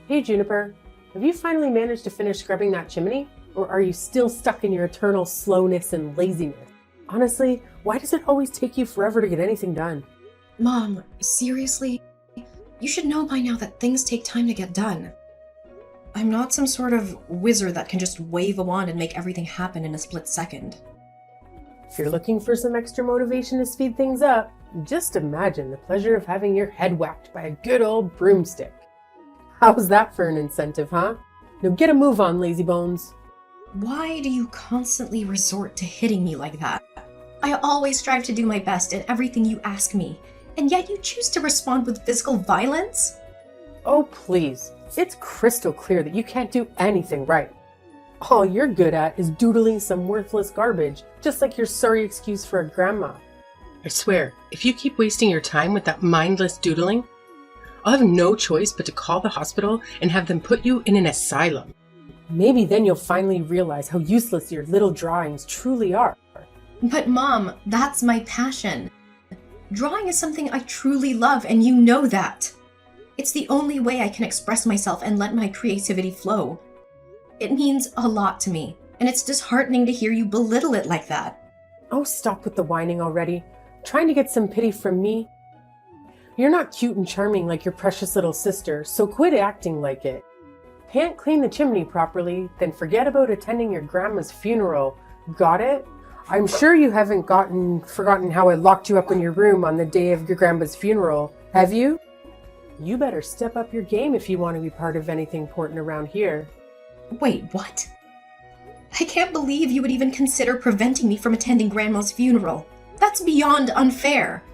Hey Juniper, have you finally managed to finish scrubbing that chimney? Or are you still stuck in your eternal slowness and laziness? Honestly, why does it always take you forever to get anything done? Mom, seriously? You should know by now that things take time to get done. I'm not some sort of wizard that can just wave a wand and make everything happen in a split second. If you're looking for some extra motivation to speed things up, just imagine the pleasure of having your head whacked by a good old broomstick. How's that for an incentive, huh? Now get a move on, lazy bones. Why do you constantly resort to hitting me like that? I always strive to do my best in everything you ask me, and yet you choose to respond with physical violence? Oh, please. It's crystal clear that you can't do anything right. All you're good at is doodling some worthless garbage, just like your sorry excuse for a grandma. I swear, if you keep wasting your time with that mindless doodling, I'll have no choice but to call the hospital and have them put you in an asylum. Maybe then you'll finally realize how useless your little drawings truly are. But Mom, that's my passion. Drawing is something I truly love, and you know that. It's the only way I can express myself and let my creativity flow. It means a lot to me, and it's disheartening to hear you belittle it like that. Oh, stop with the whining already. Trying to get some pity from me? You're not cute and charming like your precious little sister, so quit acting like it. Can't clean the chimney properly, then forget about attending your grandma's funeral. Got it? I'm sure you haven't forgotten how I locked you up in your room on the day of your grandma's funeral, have you? You better step up your game if you want to be part of anything important around here. Wait, what? I can't believe you would even consider preventing me from attending Grandma's funeral. That's beyond unfair.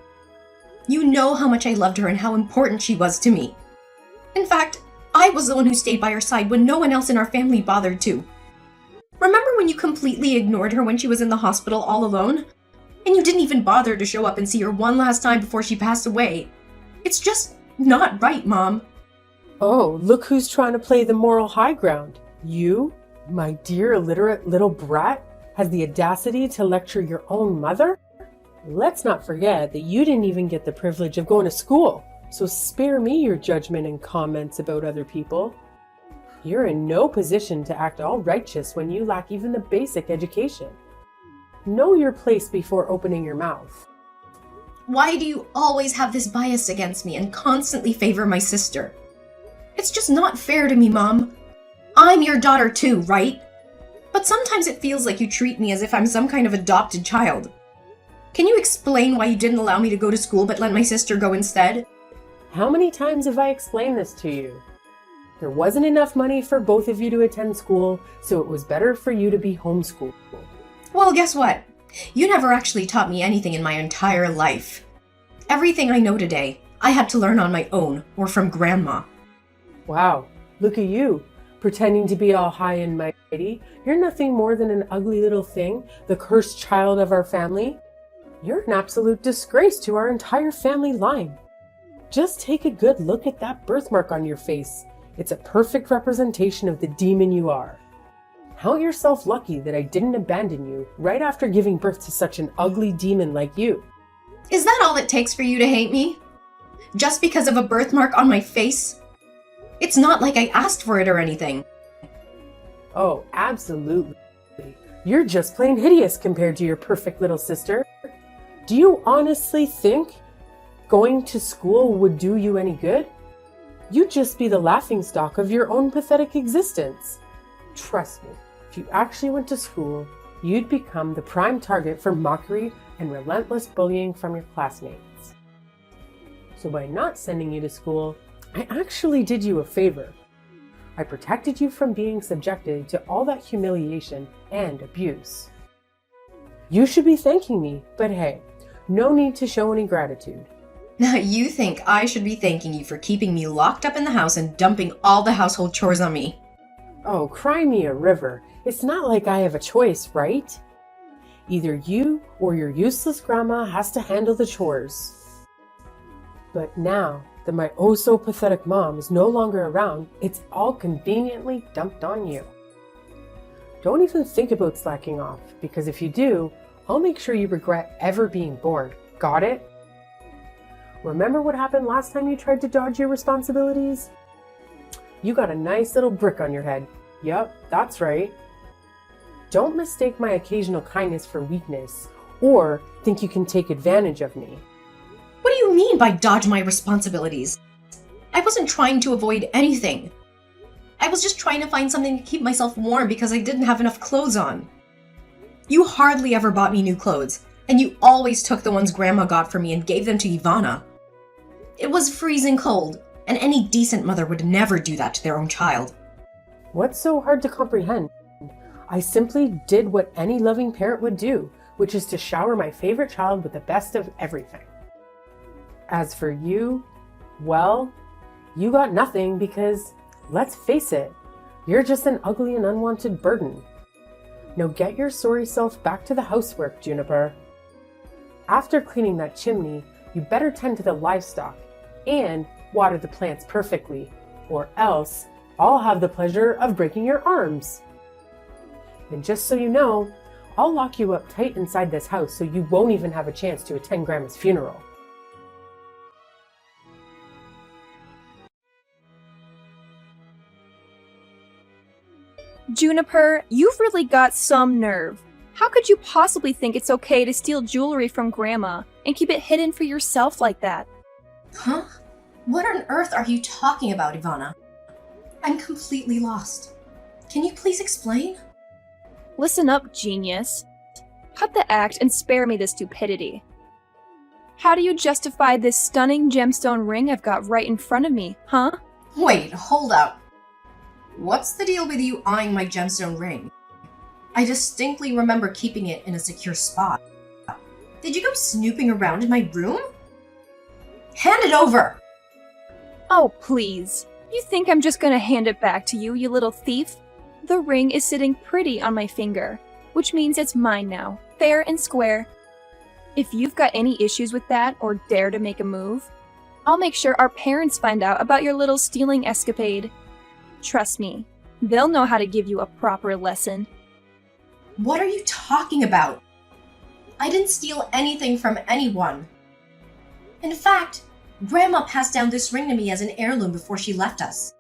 You know how much I loved her and how important she was to me. In fact, I was the one who stayed by her side when no one else in our family bothered to. Remember when you completely ignored her when she was in the hospital all alone? And you didn't even bother to show up and see her one last time before she passed away. It's just not right, Mom. Oh, look who's trying to play the moral high ground. You, my dear illiterate little brat, has the audacity to lecture your own mother? Let's not forget that you didn't even get the privilege of going to school, so spare me your judgment and comments about other people. You're in no position to act all righteous when you lack even the basic education. Know your place before opening your mouth. Why do you always have this bias against me and constantly favor my sister? It's just not fair to me, Mom. I'm your daughter too, right? But sometimes it feels like you treat me as if I'm some kind of adopted child. Can you explain why you didn't allow me to go to school but let my sister go instead? How many times have I explained this to you? There wasn't enough money for both of you to attend school, so it was better for you to be homeschooled. Well, guess what? You never actually taught me anything in my entire life. Everything I know today, I had to learn on my own or from Grandma. Wow, look at you, pretending to be all high and mighty. You're nothing more than an ugly little thing, the cursed child of our family. You're an absolute disgrace to our entire family line. Just take a good look at that birthmark on your face. It's a perfect representation of the demon you are. Count yourself lucky that I didn't abandon you right after giving birth to such an ugly demon like you. Is that all it takes for you to hate me? Just because of a birthmark on my face? It's not like I asked for it or anything. Oh, absolutely. You're just plain hideous compared to your perfect little sister. Do you honestly think going to school would do you any good? You'd just be the laughingstock of your own pathetic existence. Trust me, if you actually went to school, you'd become the prime target for mockery and relentless bullying from your classmates. So by not sending you to school, I actually did you a favor. I protected you from being subjected to all that humiliation and abuse. You should be thanking me, but hey, no need to show any gratitude. Now you think I should be thanking you for keeping me locked up in the house and dumping all the household chores on me. Oh, cry me a river. It's not like I have a choice, right? Either you or your useless grandma has to handle the chores. But now that my oh-so-pathetic mom is no longer around, it's all conveniently dumped on you. Don't even think about slacking off, because if you do, I'll make sure you regret ever being born. Got it? Remember what happened last time you tried to dodge your responsibilities? You got a nice little brick on your head. Yup, that's right. Don't mistake my occasional kindness for weakness, or think you can take advantage of me. What do you mean by dodge my responsibilities? I wasn't trying to avoid anything. I was just trying to find something to keep myself warm because I didn't have enough clothes on. You hardly ever bought me new clothes, and you always took the ones Grandma got for me and gave them to Ivana. It was freezing cold, and any decent mother would never do that to their own child. What's so hard to comprehend? I simply did what any loving parent would do, which is to shower my favorite child with the best of everything. As for you, well, you got nothing because, let's face it, you're just an ugly and unwanted burden. Now get your sorry self back to the housework, Juniper. After cleaning that chimney, you better tend to the livestock and water the plants perfectly, or else I'll have the pleasure of breaking your arms. And just so you know, I'll lock you up tight inside this house so you won't even have a chance to attend Grandma's funeral. Juniper, you've really got some nerve. How could you possibly think it's okay to steal jewelry from Grandma and keep it hidden for yourself like that? Huh? What on earth are you talking about, Ivana? I'm completely lost. Can you please explain? Listen up, genius. Cut the act and spare me the stupidity. How do you justify this stunning gemstone ring I've got right in front of me, huh? Wait, hold up. What's the deal with you eyeing my gemstone ring? I distinctly remember keeping it in a secure spot. Did you go snooping around in my room? Hand it over! Oh, please. You think I'm just gonna hand it back to you, you little thief? The ring is sitting pretty on my finger, which means it's mine now, fair and square. If you've got any issues with that or dare to make a move, I'll make sure our parents find out about your little stealing escapade. Trust me, they'll know how to give you a proper lesson. What are you talking about? I didn't steal anything from anyone. In fact, Grandma passed down this ring to me as an heirloom before she left us.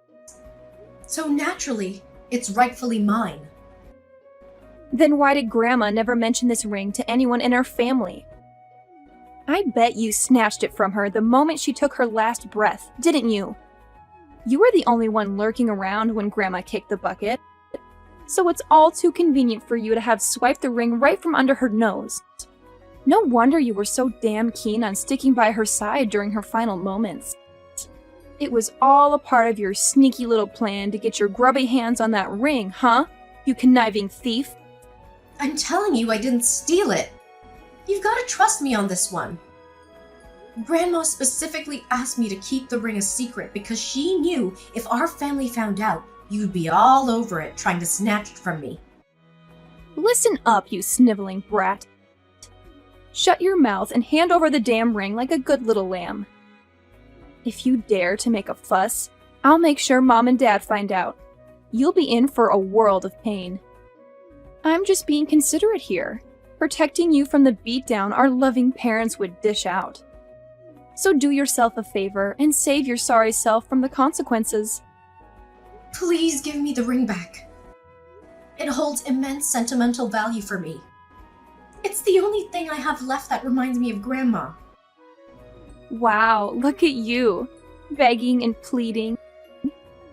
So naturally, it's rightfully mine. Then why did Grandma never mention this ring to anyone in our family? I bet you snatched it from her the moment she took her last breath, didn't you? You were the only one lurking around when Grandma kicked the bucket. So it's all too convenient for you to have swiped the ring right from under her nose. No wonder you were so damn keen on sticking by her side during her final moments. It was all a part of your sneaky little plan to get your grubby hands on that ring, huh? You conniving thief. I'm telling you I didn't steal it. You've got to trust me on this one. Grandma specifically asked me to keep the ring a secret because she knew if our family found out, you'd be all over it trying to snatch it from me. Listen up, you sniveling brat. Shut your mouth and hand over the damn ring like a good little lamb. If you dare to make a fuss, I'll make sure Mom and Dad find out. You'll be in for a world of pain. I'm just being considerate here, protecting you from the beatdown our loving parents would dish out. So do yourself a favor and save your sorry self from the consequences. Please give me the ring back. It holds immense sentimental value for me. It's the only thing I have left that reminds me of Grandma. Wow, look at you, begging and pleading.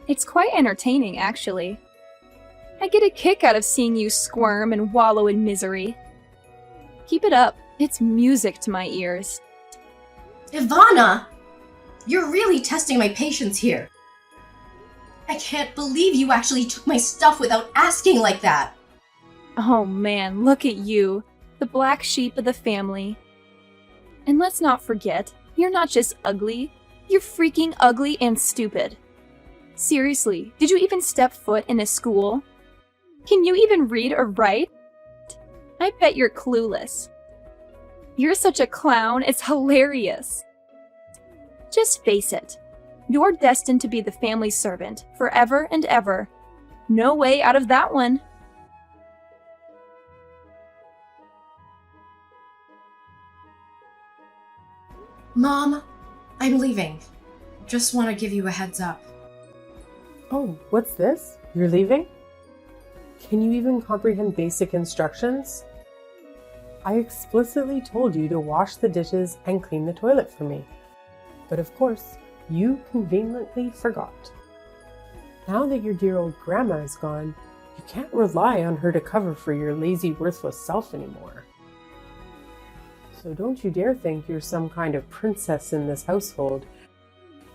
It's quite entertaining, actually. I get a kick out of seeing you squirm and wallow in misery. Keep it up, it's music to my ears. Ivana! You're really testing my patience here. I can't believe you actually took my stuff without asking like that. Oh man, look at you, the black sheep of the family. And let's not forget, you're not just ugly, you're freaking ugly and stupid. Seriously, did you even step foot in a school? Can you even read or write? I bet you're clueless. You're such a clown, it's hilarious. Just face it. You're destined to be the family servant, forever and ever. No way out of that one. Mom, I'm leaving. Just want to give you a heads up. Oh, what's this? You're leaving? Can you even comprehend basic instructions? I explicitly told you to wash the dishes and clean the toilet for me. But of course, you conveniently forgot. Now that your dear old grandma is gone, you can't rely on her to cover for your lazy, worthless self anymore. So don't you dare think you're some kind of princess in this household.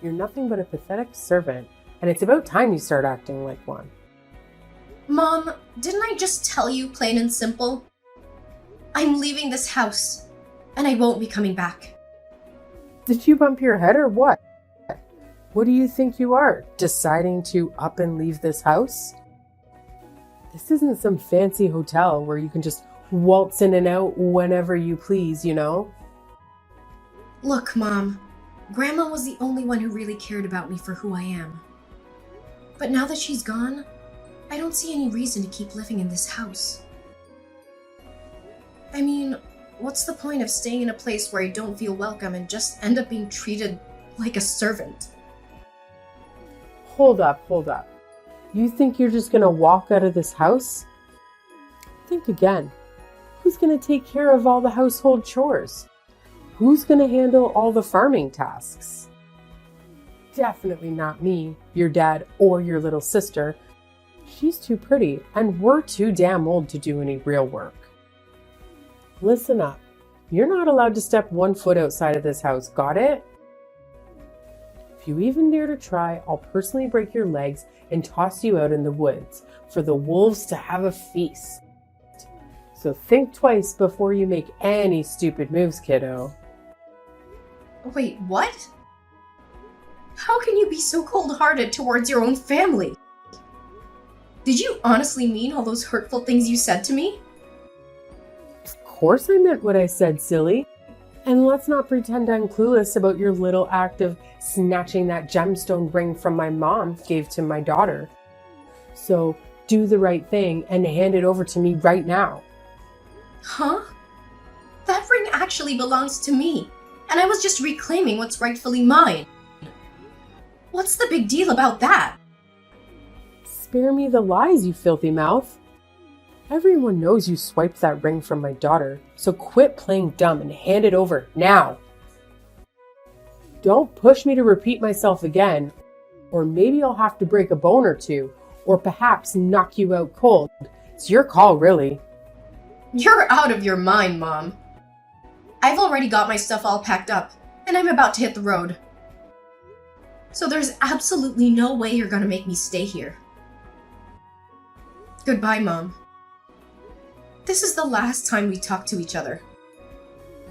You're nothing but a pathetic servant, and it's about time you start acting like one. Mom, didn't I just tell you plain and simple? I'm leaving this house, and I won't be coming back. Did you bump your head or what? What do you think you are, deciding to up and leave this house? This isn't some fancy hotel where you can just waltz in and out whenever you please, you know? Look, Mom, Grandma was the only one who really cared about me for who I am. But now that she's gone, I don't see any reason to keep living in this house. I mean, what's the point of staying in a place where I don't feel welcome and just end up being treated like a servant? Hold up. You think you're just gonna walk out of this house? Think again. Who's gonna take care of all the household chores? Who's gonna handle all the farming tasks? Definitely not me, your dad, or your little sister. She's too pretty, and we're too damn old to do any real work. Listen up. You're not allowed to step 1 foot outside of this house, got it? If you even dare to try, I'll personally break your legs and toss you out in the woods for the wolves to have a feast. So think twice before you make any stupid moves, kiddo. Wait, what? How can you be so cold-hearted towards your own family? Did you honestly mean all those hurtful things you said to me? Of course I meant what I said, silly. And let's not pretend I'm clueless about your little act of snatching that gemstone ring from my mom gave to my daughter. So do the right thing and hand it over to me right now. Huh? That ring actually belongs to me, and I was just reclaiming what's rightfully mine. What's the big deal about that? Spare me the lies, you filthy mouth. Everyone knows you swiped that ring from my daughter, so quit playing dumb and hand it over now. Don't push me to repeat myself again, or maybe I'll have to break a bone or two, or perhaps knock you out cold. It's your call, really. You're out of your mind, Mom. I've already got my stuff all packed up, and I'm about to hit the road. So there's absolutely no way you're gonna make me stay here. Goodbye, Mom. This is the last time we talk to each other.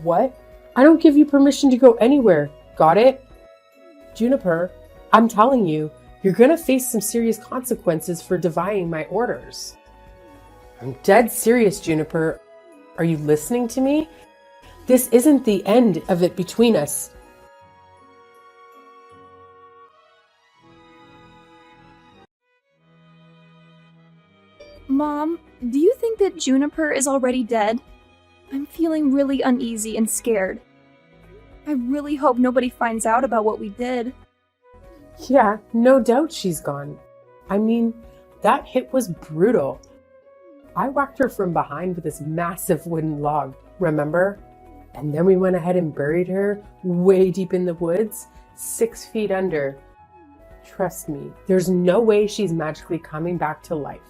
What? I don't give you permission to go anywhere. Got it? Juniper, I'm telling you, you're gonna face some serious consequences for defying my orders. I'm dead serious, Juniper. Are you listening to me? This isn't the end of it between us. Mom, do you think that Juniper is already dead? I'm feeling really uneasy and scared. I really hope nobody finds out about what we did. Yeah, no doubt she's gone. I mean, that hit was brutal. I whacked her from behind with this massive wooden log, remember? And then we went ahead and buried her way deep in the woods, 6 feet under. Trust me, there's no way she's magically coming back to life.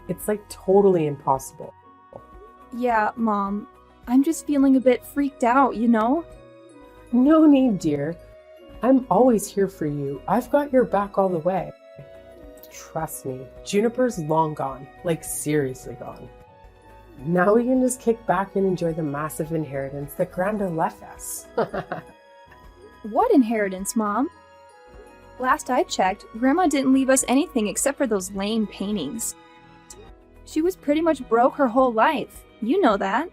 It's like totally impossible. Yeah, Mom. I'm just feeling a bit freaked out, you know? No need, dear. I'm always here for you. I've got your back all the way. Trust me, Juniper's long gone. Like, seriously gone. Now we can just kick back and enjoy the massive inheritance that Granda left us. What inheritance, Mom? Last I checked, Grandma didn't leave us anything except for those lame paintings. She was pretty much broke her whole life. You know that.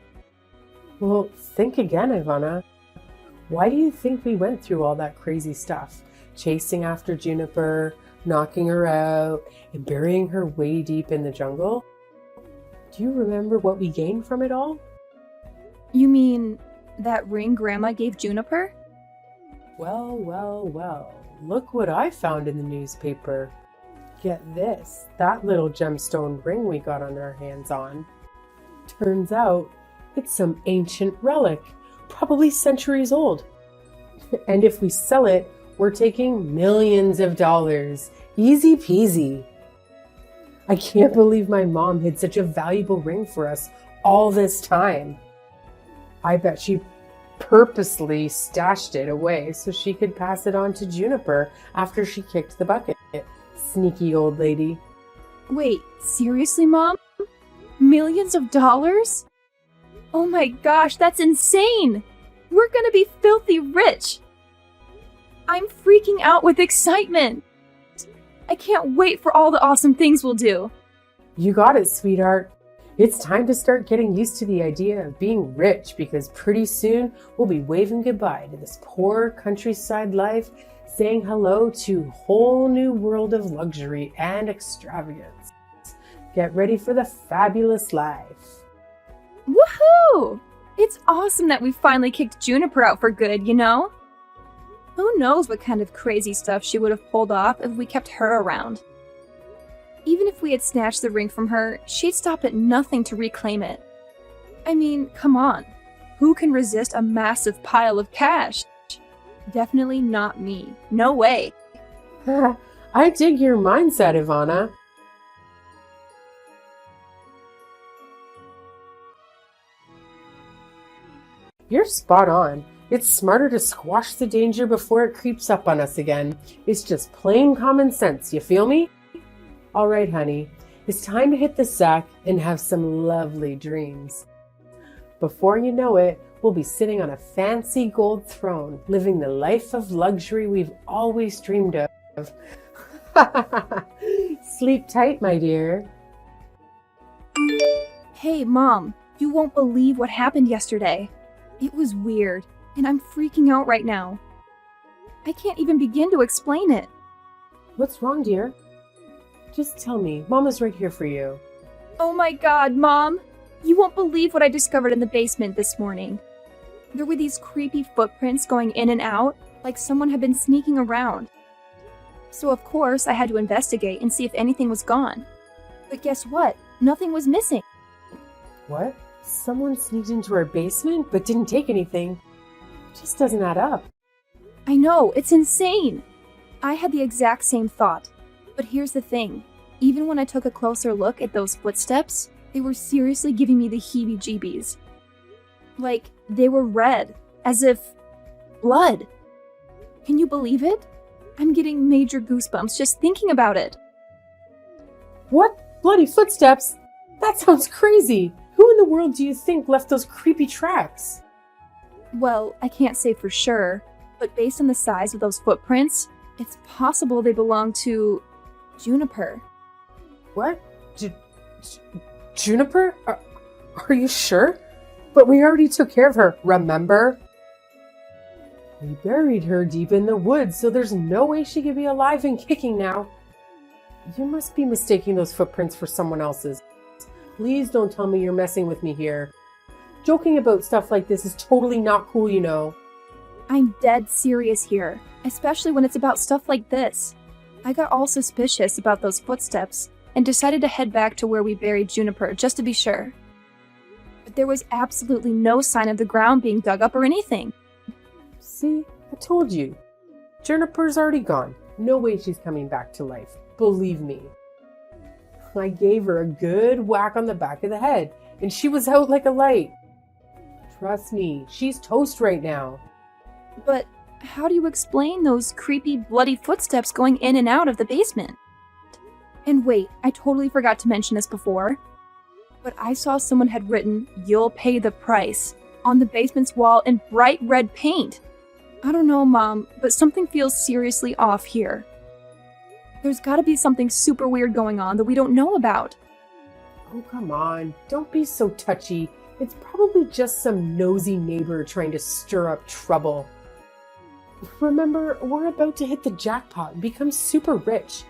Well, think again, Ivana. Why do you think we went through all that crazy stuff? Chasing after Juniper, knocking her out, and burying her way deep in the jungle? Do you remember what we gained from it all? You mean that ring Grandma gave Juniper? Well. Look what I found in the newspaper. Get this, that little gemstone ring we got on our hands on. Turns out it's some ancient relic, probably centuries old. And if we sell it, we're taking millions of dollars. Easy peasy. I can't believe my mom hid such a valuable ring for us all this time. I bet she purposely stashed it away so she could pass it on to Juniper after she kicked the bucket. Sneaky old lady. Wait, seriously, Mom? Millions of dollars? Oh my gosh, that's insane! We're gonna be filthy rich! I'm freaking out with excitement! I can't wait for all the awesome things we'll do! You got it, sweetheart. It's time to start getting used to the idea of being rich because pretty soon we'll be waving goodbye to this poor countryside life, saying hello to a whole new world of luxury and extravagance. Get ready for the fabulous life. Woohoo! It's awesome that we finally kicked Juniper out for good, you know? Who knows what kind of crazy stuff she would have pulled off if we kept her around. Even if we had snatched the ring from her, she'd stop at nothing to reclaim it. I mean, come on. Who can resist a massive pile of cash? Definitely not me. No way. I dig your mindset, Ivana. You're spot on. It's smarter to squash the danger before it creeps up on us again. It's just plain common sense, you feel me? All right, honey. It's time to hit the sack and have some lovely dreams. Before you know it, we'll be sitting on a fancy gold throne, living the life of luxury we've always dreamed of. Sleep tight, my dear. Hey, Mom, you won't believe what happened yesterday. It was weird, and I'm freaking out right now. I can't even begin to explain it. What's wrong, dear? Just tell me. Mama's right here for you. Oh my god, Mom! You won't believe what I discovered in the basement this morning. There were these creepy footprints going in and out, like someone had been sneaking around. So of course, I had to investigate and see if anything was gone. But guess what? Nothing was missing. What? Someone sneaked into our basement but didn't take anything? Just doesn't add up. I know, it's insane! I had the exact same thought. But here's the thing. Even when I took a closer look at those footsteps, they were seriously giving me the heebie-jeebies. Like, they were red, as if blood. Can you believe it? I'm getting major goosebumps just thinking about it. What? Bloody footsteps? That sounds crazy. Who in the world do you think left those creepy tracks? Well, I can't say for sure, but based on the size of those footprints, it's possible they belong to Juniper. What? Juniper? Are you sure? But we already took care of her, remember? We buried her deep in the woods, so there's no way she could be alive and kicking now. You must be mistaking those footprints for someone else's. Please don't tell me you're messing with me here. Joking about stuff like this is totally not cool, you know. I'm dead serious here, especially when it's about stuff like this. I got all suspicious about those footsteps and decided to head back to where we buried Juniper just to be sure. But there was absolutely no sign of the ground being dug up or anything. See, I told you. Juniper's already gone. No way she's coming back to life. Believe me. I gave her a good whack on the back of the head, and she was out like a light. Trust me, she's toast right now. But how do you explain those creepy, bloody footsteps going in and out of the basement? And wait, I totally forgot to mention this before, but I saw someone had written, "You'll pay the price," on the basement's wall in bright red paint. I don't know, Mom, but something feels seriously off here. There's gotta be something super weird going on that we don't know about. Oh, come on. Don't be so touchy. It's probably just some nosy neighbor trying to stir up trouble. Remember, we're about to hit the jackpot and become super rich.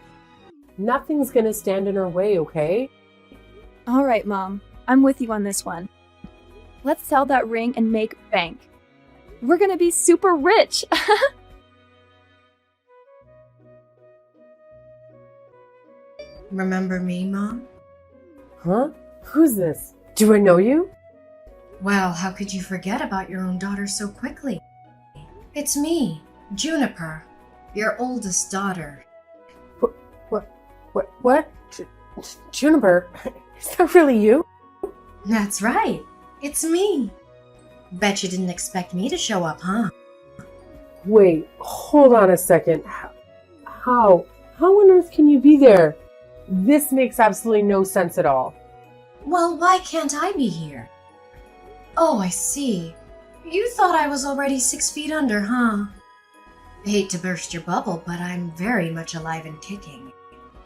Nothing's gonna stand in our way, okay? All right, Mom. I'm with you on this one. Let's sell that ring and make bank. We're gonna be super rich! Remember me, Mom? Huh? Who's this? Do I know you? Well, how could you forget about your own daughter so quickly? It's me, Juniper, your oldest daughter. What? Juniper? Is that really you? That's right. It's me. Bet you didn't expect me to show up, huh? Wait, hold on a second. How on earth can you be there? This makes absolutely no sense at all. Well, why can't I be here? Oh, I see. You thought I was already 6 feet under, huh? Hate to burst your bubble, but I'm very much alive and kicking.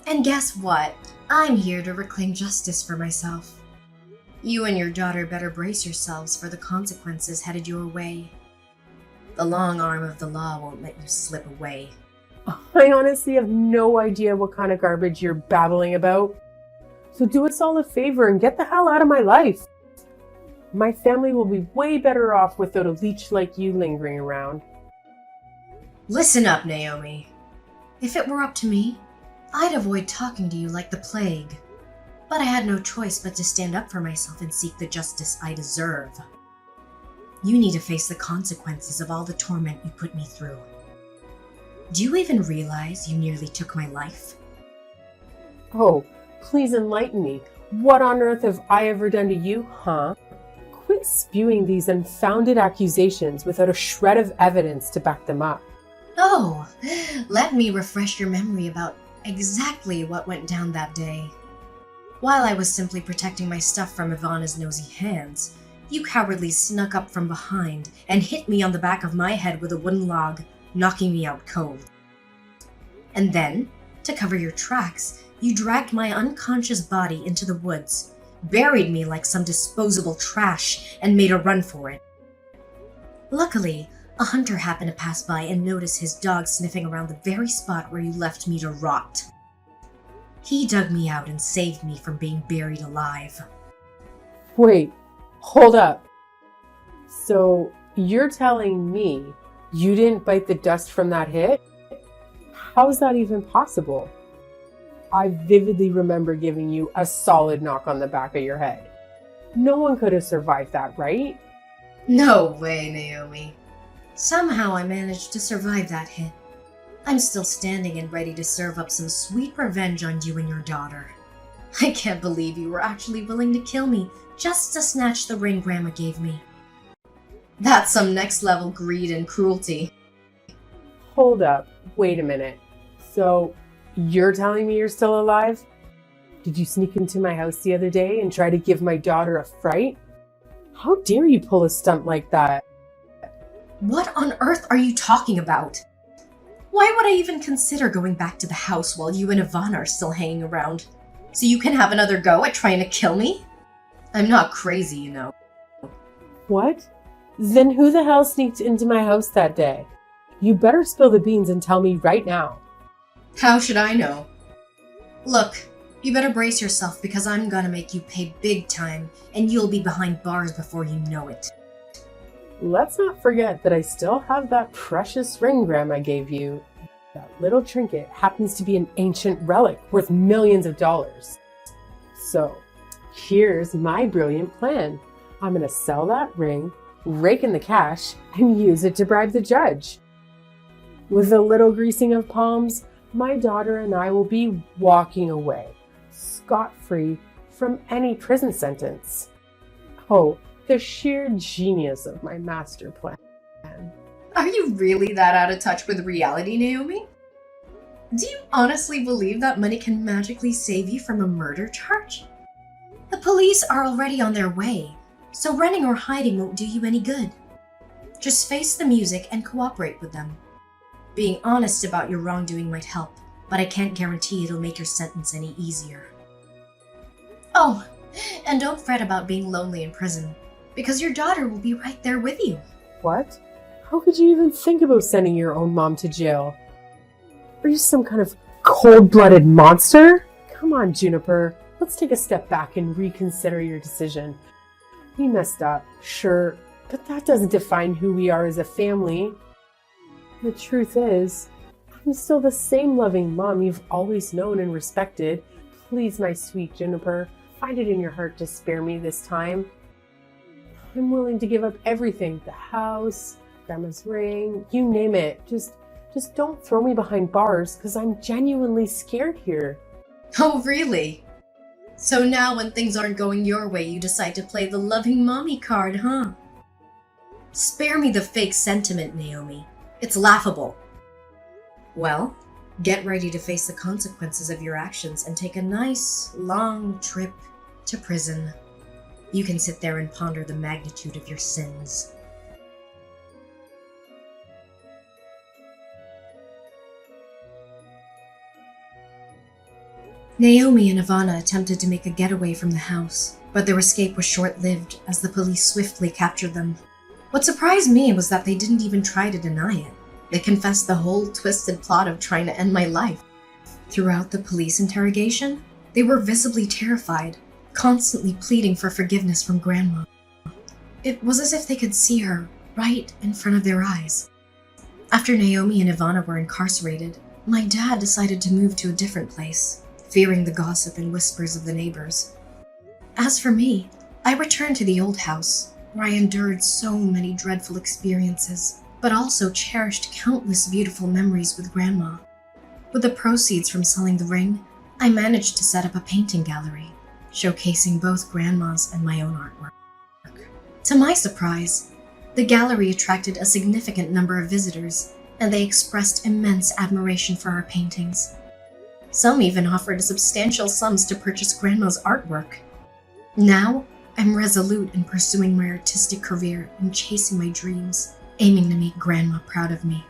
And guess what? I'm here to reclaim justice for myself. You and your daughter better brace yourselves for the consequences headed your way. The long arm of the law won't let you slip away. I honestly have no idea what kind of garbage you're babbling about. So do us all a favor and get the hell out of my life. My family will be way better off without a leech like you lingering around. Listen up, Naomi. If it were up to me, I'd avoid talking to you like the plague. But I had no choice but to stand up for myself and seek the justice I deserve. You need to face the consequences of all the torment you put me through. Do you even realize you nearly took my life? Oh, please enlighten me. What on earth have I ever done to you, huh? Quit spewing these unfounded accusations without a shred of evidence to back them up. Oh, let me refresh your memory about exactly what went down that day. While I was simply protecting my stuff from Ivana's nosy hands, you cowardly snuck up from behind and hit me on the back of my head with a wooden log, knocking me out cold. And then, to cover your tracks, you dragged my unconscious body into the woods, buried me like some disposable trash, and made a run for it. Luckily, a hunter happened to pass by and notice his dog sniffing around the very spot where you left me to rot. He dug me out and saved me from being buried alive. Wait, hold up. So you're telling me you didn't bite the dust from that hit? How is that even possible? I vividly remember giving you a solid knock on the back of your head. No one could have survived that, right? No way, Naomi. Somehow I managed to survive that hit. I'm still standing and ready to serve up some sweet revenge on you and your daughter. I can't believe you were actually willing to kill me just to snatch the ring Grandma gave me. That's some next level greed and cruelty. Hold up, wait a minute. So, you're telling me you're still alive? Did you sneak into my house the other day and try to give my daughter a fright? How dare you pull a stunt like that? What on earth are you talking about? Why would I even consider going back to the house while you and Ivana are still hanging around? So you can have another go at trying to kill me? I'm not crazy, you know. What? Then who the hell sneaked into my house that day? You better spill the beans and tell me right now. How should I know? Look, you better brace yourself because I'm gonna make you pay big time and you'll be behind bars before you know it. Let's not forget that I still have that precious ring Grandma gave you. That little trinket happens to be an ancient relic worth millions of dollars. So, here's my brilliant plan. I'm gonna sell that ring, rake in the cash, and use it to bribe the judge. With a little greasing of palms, my daughter and I will be walking away, scot-free from any prison sentence. Oh, the sheer genius of my master plan. Are you really that out of touch with reality, Naomi? Do you honestly believe that money can magically save you from a murder charge? The police are already on their way, so running or hiding won't do you any good. Just face the music and cooperate with them. Being honest about your wrongdoing might help, but I can't guarantee it'll make your sentence any easier. Oh, and don't fret about being lonely in prison, because your daughter will be right there with you. What? How could you even think about sending your own mom to jail? Are you some kind of cold-blooded monster? Come on, Juniper. Let's take a step back and reconsider your decision. We messed up, sure, but that doesn't define who we are as a family. The truth is, I'm still the same loving mom you've always known and respected. please, my sweet Juniper, find it in your heart to spare me this time. I'm willing to give up everything, the house, Grandma's ring, you name it. Just don't throw me behind bars, because I'm genuinely scared here. Oh, really? So now when things aren't going your way, you decide to play the loving mommy card, huh? Spare me the fake sentiment, Naomi. It's laughable. Well, get ready to face the consequences of your actions and take a nice, long trip to prison. You can sit there and ponder the magnitude of your sins. Naomi and Ivana attempted to make a getaway from the house, but their escape was short-lived as the police swiftly captured them. What surprised me was that they didn't even try to deny it. They confessed the whole twisted plot of trying to end my life. Throughout the police interrogation, they were visibly terrified, constantly pleading for forgiveness from Grandma. It was as if they could see her right in front of their eyes. After Naomi and Ivana were incarcerated, my dad decided to move to a different place, fearing the gossip and whispers of the neighbors. As for me, I returned to the old house, where I endured so many dreadful experiences, but also cherished countless beautiful memories with Grandma. With the proceeds from selling the ring, I managed to set up a painting gallery, showcasing both Grandma's and my own artwork. To my surprise, the gallery attracted a significant number of visitors, and they expressed immense admiration for our paintings. Some even offered substantial sums to purchase Grandma's artwork. Now, I'm resolute in pursuing my artistic career and chasing my dreams, aiming to make Grandma proud of me.